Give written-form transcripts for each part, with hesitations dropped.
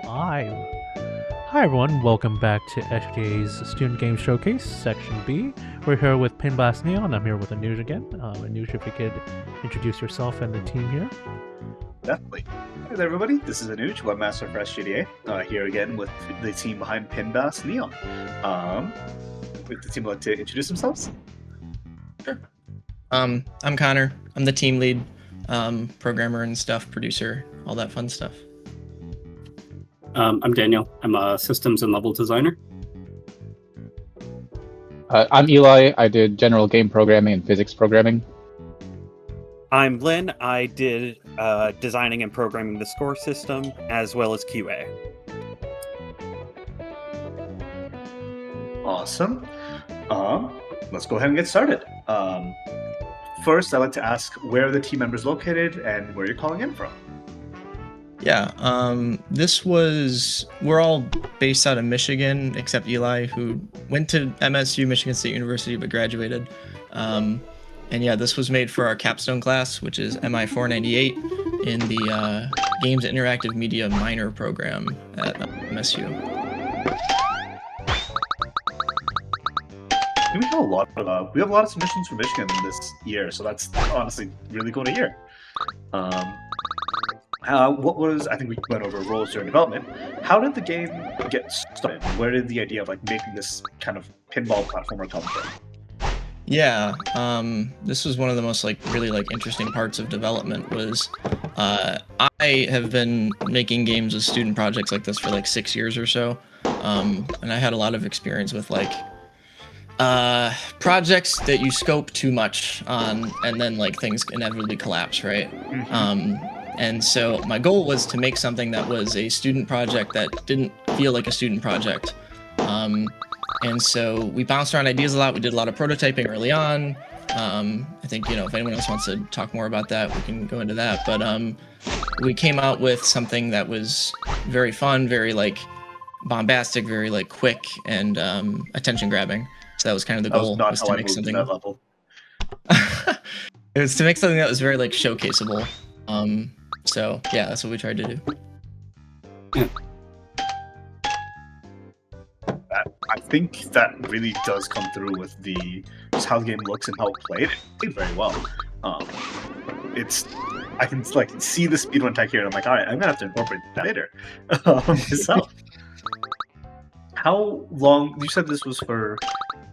live. Hi everyone, welcome back to SGDA's Student Game Showcase, Section B. We're here with PINBLAST Neon. I'm here with Anuj again. Anuj, if you could introduce yourself and the team here. Definitely. Hey there everybody, this is Anuj, Webmaster for SGDA, here again with the team behind PINBLAST Neon. Would the team like to introduce themselves? Sure. I'm Connor. I'm the team lead, programmer and stuff, producer, all that fun stuff. I'm Daniel. I'm a systems and level designer. I'm Eli. I did general game programming and physics programming. I'm Lyn. I did designing and programming the score system as well as QA. Awesome. Let's go ahead and get started. First, I'd like to ask where are the team members located and where you're calling in from. Yeah, we're all based out of Michigan, except Eli, who went to MSU, Michigan State University, but graduated. And yeah, this was made for our capstone class, which is MI 498 in the Games Interactive Media minor program at MSU. We have a lot of submissions from Michigan this year, so that's honestly really cool to hear. I think we went over roles during development. How did the game get started? Where did the idea of making this kind of pinball platformer come from? Yeah, this was one of the most really interesting parts of development was I have been making games with student projects like this for 6 years or so, and I had a lot of experience with projects that you scope too much on and then things inevitably collapse, right? Mm-hmm. And so my goal was to make something that was a student project that didn't feel like a student project. And so we bounced around ideas a lot. We did a lot of prototyping early on. I think, if anyone else wants to talk more about that, we can go into that. But we came out with something that was very fun, very bombastic, very quick and attention grabbing. So that was kind of the goal. Was to make something. That level. It was to make something that was very showcaseable. So yeah, that's what we tried to do. I think that really does come through with just how the game looks and how it played. It played very well. I can see the speedrun tech here, and I'm like, all right, I'm gonna have to incorporate that later myself. How long? You said this was for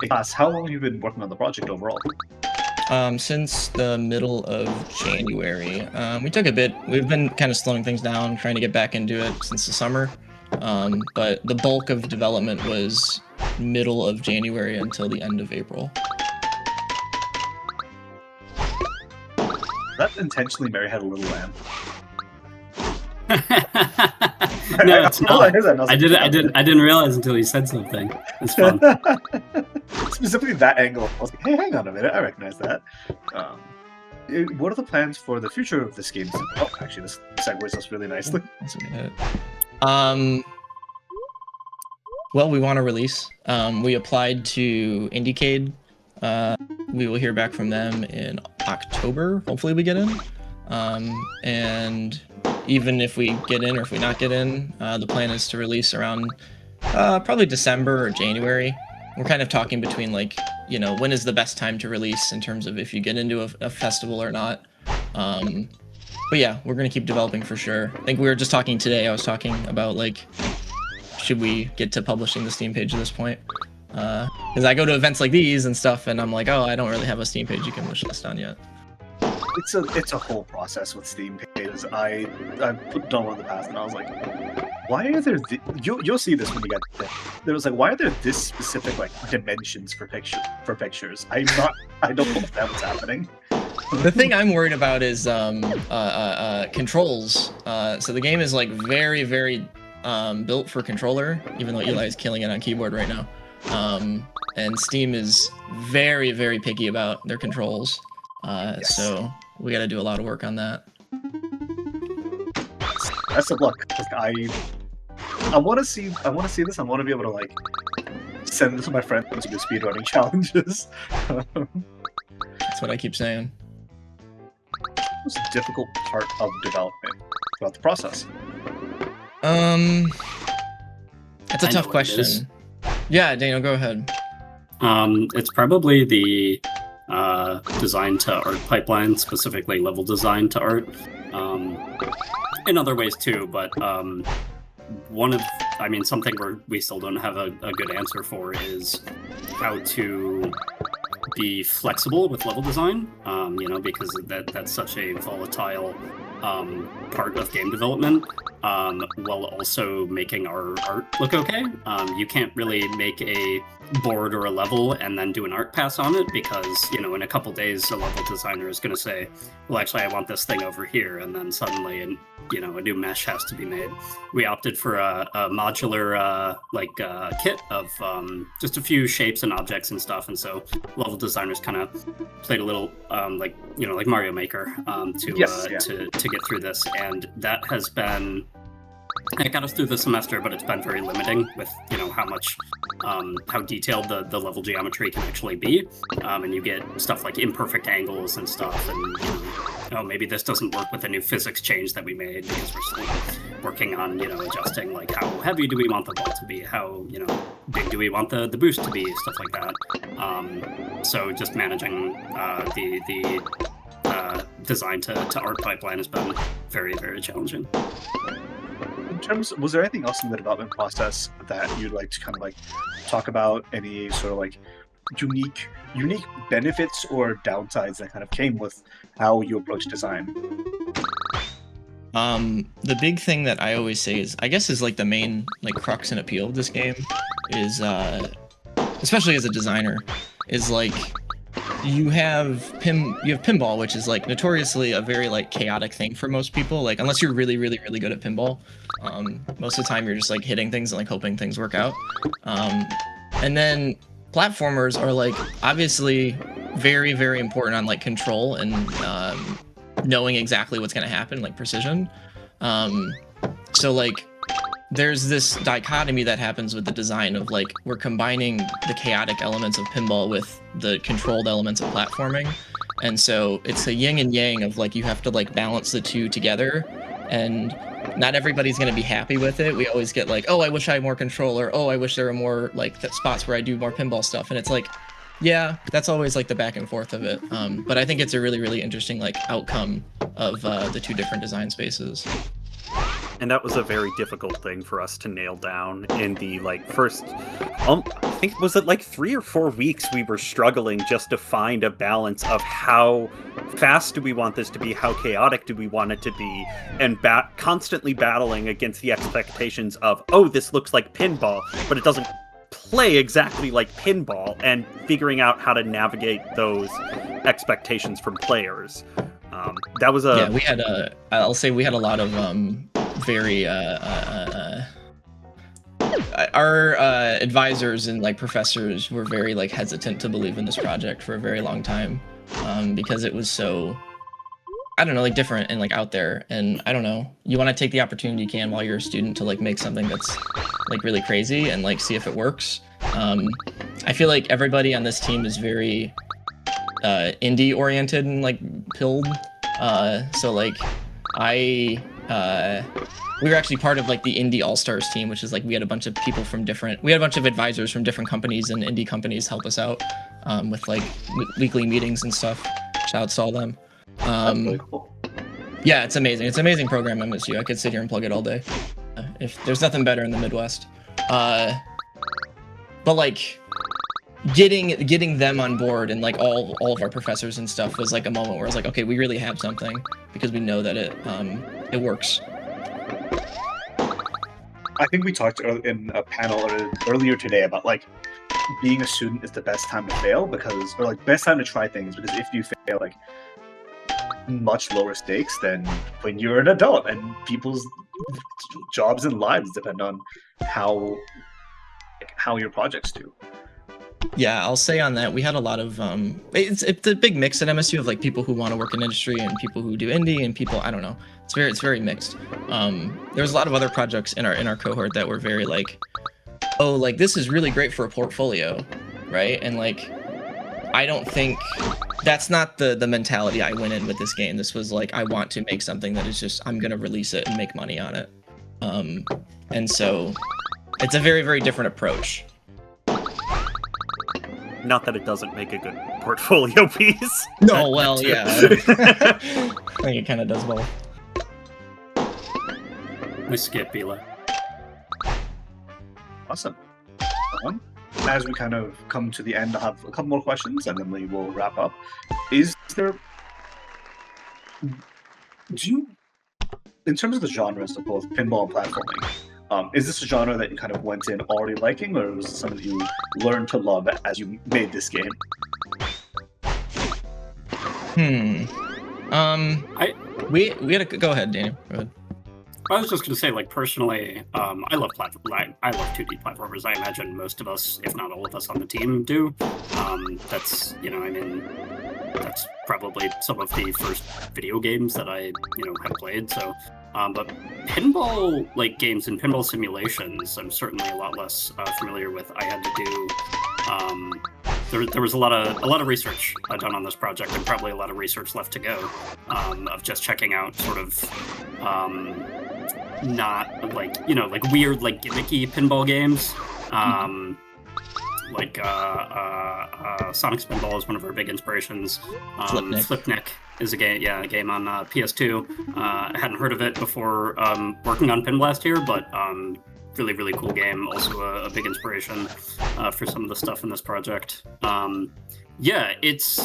a class. How long have you been working on the project overall? Since the middle of January. We took a bit. We've been kind of slowing things down, trying to get back into it since the summer. But the bulk of development was middle of January until the end of April. That intentionally Mary Had a Little Lamb. No, it's not. I didn't realize until he said something. It's fun. Specifically that angle. I was like, hey, hang on a minute, I recognize that. What are the plans for the future of this game? Oh, actually, this segues us really nicely. Well, we want to release. We applied to Indiecade. We will hear back from them in October. Hopefully we get in. And even if we get in or if we not get in, the plan is to release around probably December or January. We're kind of talking between when is the best time to release in terms of if you get into a festival or not. But yeah, we're going to keep developing for sure. I think we were just talking today. I was talking about should we get to publishing the Steam page at this point? Because I go to events like these and stuff, and I'm like, oh, I don't really have a Steam page you can wish list on yet. It's a whole process with Steam pages. I put done one in the past, and I was like, why are there? You'll see this when you get there. There was why are there this specific dimensions for pictures? I don't know if that was happening. The thing I'm worried about is controls. So the game is very, very built for controller, even though Eli is killing it on keyboard right now. And Steam is very, very picky about their controls. Yes. So we got to do a lot of work on that. Best of luck. I want to see this. I want to be able to send this to my friends to do speedrunning challenges. That's what I keep saying. What's the difficult part of development about the process? That's a tough question. Yeah, Daniel, go ahead. It's probably the design to art pipeline, specifically level design to art. In other ways too, but something we still don't have a good answer for is how to be flexible with level design, because that's such a volatile part of game development, while also making our art look okay. You can't really make a board or a level and then do an art pass on it, because in a couple days a level designer is going to say, well, actually I want this thing over here, and then suddenly a new mesh has to be made. We opted for a modular kit of just a few shapes and objects and stuff, and so level designers kind of played a little like Mario Maker to get through this, and that has been. It got us through the semester, but it's been very limiting with how detailed the level geometry can actually be, and you get stuff like imperfect angles and stuff, and maybe this doesn't work with the new physics change that we made, because we're still working on adjusting like how heavy do we want the ball to be, how big do we want the boost to be, stuff like that. So just managing the design to art pipeline has been very, very challenging. Was there anything else in the development process that you'd like to kind of talk about? Any sort of unique benefits or downsides that kind of came with how you approach design? The big thing that I always say is the main crux and appeal of this game is, especially as a designer, is you have pinball, which is notoriously a very chaotic thing for most people, unless you're really, really, really good at pinball. Most of the time you're just hitting things and hoping things work out. And then platformers are obviously very, very important on control and knowing exactly what's going to happen, precision. So there's this dichotomy that happens with the design of we're combining the chaotic elements of pinball with the controlled elements of platforming, and so it's a yin and yang of you have to balance the two together, and not everybody's going to be happy with it. We always get oh, I wish I had more control, or oh, I wish there were more spots where I do more pinball stuff, and it's yeah, that's always the back and forth of it. But I think it's a really, really interesting outcome of the two different design spaces. And that was a very difficult thing for us to nail down in the first, I think, was it 3 or 4 weeks we were struggling just to find a balance of how fast do we want this to be, how chaotic do we want it to be, and constantly battling against the expectations of, oh, this looks like pinball, but it doesn't play exactly like pinball, and figuring out how to navigate those expectations from players. That was a... Yeah, I'll say we had a lot of very our advisors and professors were very hesitant to believe in this project for a very long time, because it was so, I don't know, different and out there, and I don't know, you want to take the opportunity you can while you're a student to make something that's really crazy and see if it works. I feel everybody on this team is very indie oriented and pilled, so we were actually part of the indie all-stars team, which is we had a bunch of people we had a bunch of advisors from different companies and indie companies help us out with weekly meetings and stuff. Shouts to all them. That's really cool. Yeah, it's amazing. It's an amazing program, MSU. I could sit here and plug it all day. If there's nothing better in the Midwest. But getting them on board and all of our professors and stuff was a moment where I was okay, we really have something, because we know that it works. I think we talked in a panel earlier today about being a student is the best time to fail, or best time to try things, because if you fail much lower stakes than when you're an adult, and people's jobs and lives depend on how your projects do. Yeah, I'll say on that, we had a lot of it's a big mix at MSU of people who want to work in industry and people who do indie and people, I don't know, it's very mixed. There's a lot of other projects in our cohort that were very oh, this is really great for a portfolio, right? And I don't think that's not the mentality I went in with this game. This was I want to make something that is just, I'm gonna release it and make money on it. And so it's a very, very different approach. Not that it doesn't make a good portfolio piece. No, well, yeah. I think it kind of does both. I skip Bila. Awesome. As we kind of come to the end, I have a couple more questions, and then we will wrap up. Is there... Do you... In terms of the genres of both pinball and platforming, is this a genre that you kind of went in already liking, or was it something you learned to love as you made this game? We had to go ahead, Daniel. Go ahead. I was just going to say, like, personally, I love I love 2D platformers. I imagine most of us, if not all of us on the team, do. That's, you know, I mean, that's probably some of the first video games that I, you know, have played. So, but pinball, like, games and pinball simulations, I'm certainly a lot less familiar with. I had to do. There was a lot of research done on this project, and probably a lot of research left to go, of just checking out sort of. Not like, you know, like weird, like gimmicky pinball games. Like Sonic's Pinball is one of our big inspirations. Flipnick is a game on PS2. I hadn't heard of it before working on PINBLAST here, but really, really cool game. Also a big inspiration for some of the stuff in this project. Yeah, it's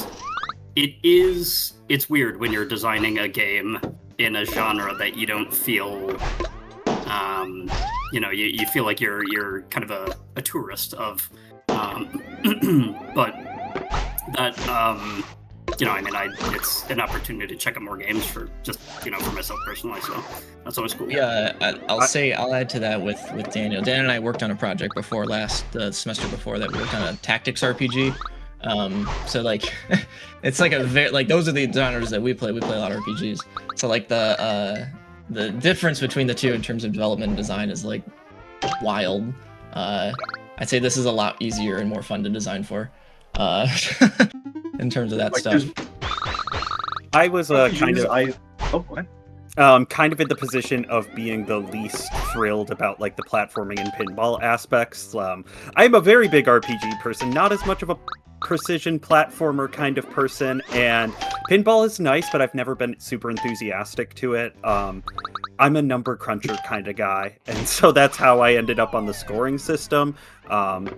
weird when you're designing a game in a genre that you don't feel, you know, you feel like you're kind of a tourist of, but that, you know, I mean, it's an opportunity to check out more games for just, you know, for myself personally, so that's always cool. Yeah, I'll add to that with Daniel. Dan and I worked on a project before the semester before that. We worked on a tactics RPG. So like, it's like a very, like, those are the genres that we play. We play a lot of RPGs. So like the difference between the two in terms of development and design is like wild. I'd say this is a lot easier and more fun to design for, in terms of that stuff. I was kind of. Go ahead. Kind of in the position of being the least thrilled about like the platforming and pinball aspects. I'm a very big RPG person, not as much of a precision platformer kind of person, and pinball is nice, but I've never been super enthusiastic to it. I'm a number cruncher kind of guy, and so that's how I ended up on the scoring system,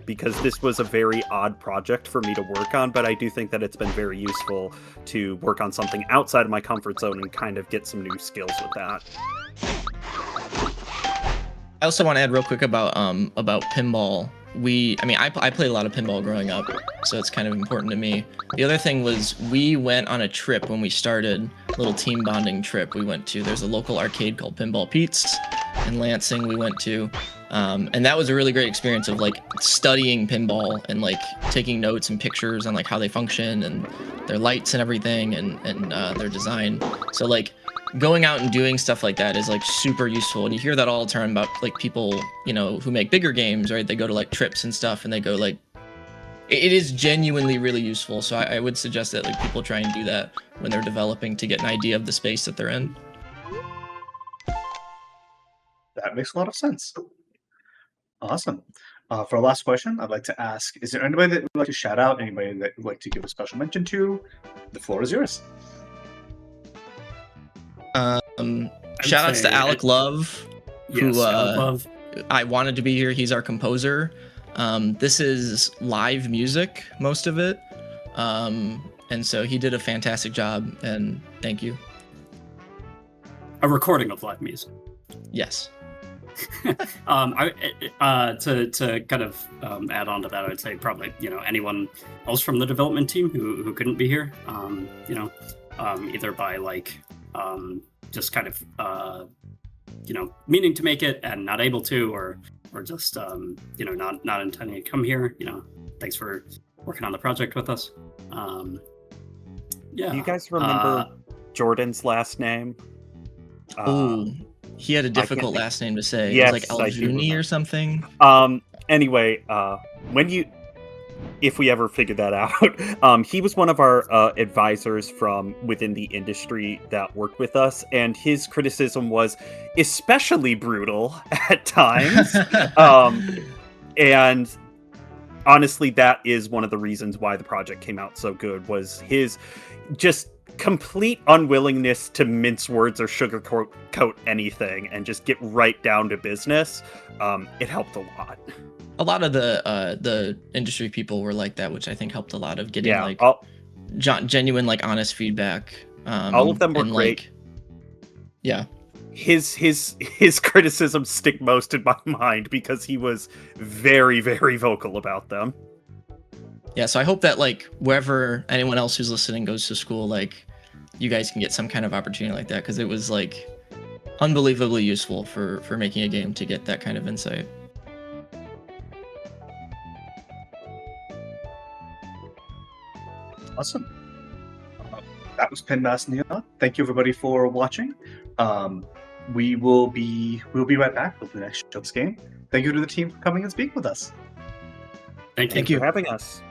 because this was a very odd project for me to work on, but I do think that it's been very useful to work on something outside of my comfort zone and kind of get some new skills with that. I also want to add real quick about pinball. I played a lot of pinball growing up, so it's kind of important to me. The other thing was we went on a trip when we started, a little team bonding trip. We went to, there's a local arcade called Pinball Pete's in Lansing we went to, and that was a really great experience of like studying pinball and like taking notes and pictures on like how they function and their lights and everything and their design. So like going out and doing stuff like that is like super useful, and you hear that all the time about like people, you know, who make bigger games, right? They go to like trips and stuff, and they go like, it is genuinely really useful. So I would suggest that like people try and do that when they're developing to get an idea of the space that they're in. That makes a lot of sense. Awesome. For our last question, I'd like to ask, is there anybody that would like to shout out, anybody that would like to give a special mention to? The floor is yours. Shout outs to Alec Love, Yes, who Alec Love. I wanted to be here. He's our composer. This is live music, most of it. And so he did a fantastic job, and thank you. A recording of live music. Yes. To kind of add on to that, I'd say probably, you know, anyone else from the development team who couldn't be here, you know, either by like just kind of you know, meaning to make it and not able to, or just you know, not intending to come here. You know, thanks for working on the project with us. Yeah. Do you guys remember Jordan's last name? Ooh, he had a difficult last name to say. Yes, it was like Aljuni or something. Anyway, when you if we ever figure that out. He was one of our advisors from within the industry that worked with us, and his criticism was especially brutal at times. And honestly, that is one of the reasons why the project came out so good, was his just complete unwillingness to mince words or sugarcoat anything and just get right down to business. It helped a lot. A lot of the industry people were like that, which I think helped a lot of getting genuine, like, honest feedback. All of them were great. Yeah. His criticisms stick most in my mind because he was very, very vocal about them. Yeah, so I hope that, like, wherever anyone else who's listening goes to school, like, you guys can get some kind of opportunity like that, because it was, like, unbelievably useful for making a game to get that kind of insight. Awesome. That was PINBLAST Neon. Thank you everybody for watching. We'll be right back with the next show's game. Thank you to the team for coming and speaking with us. Thank you. Thank you for having us.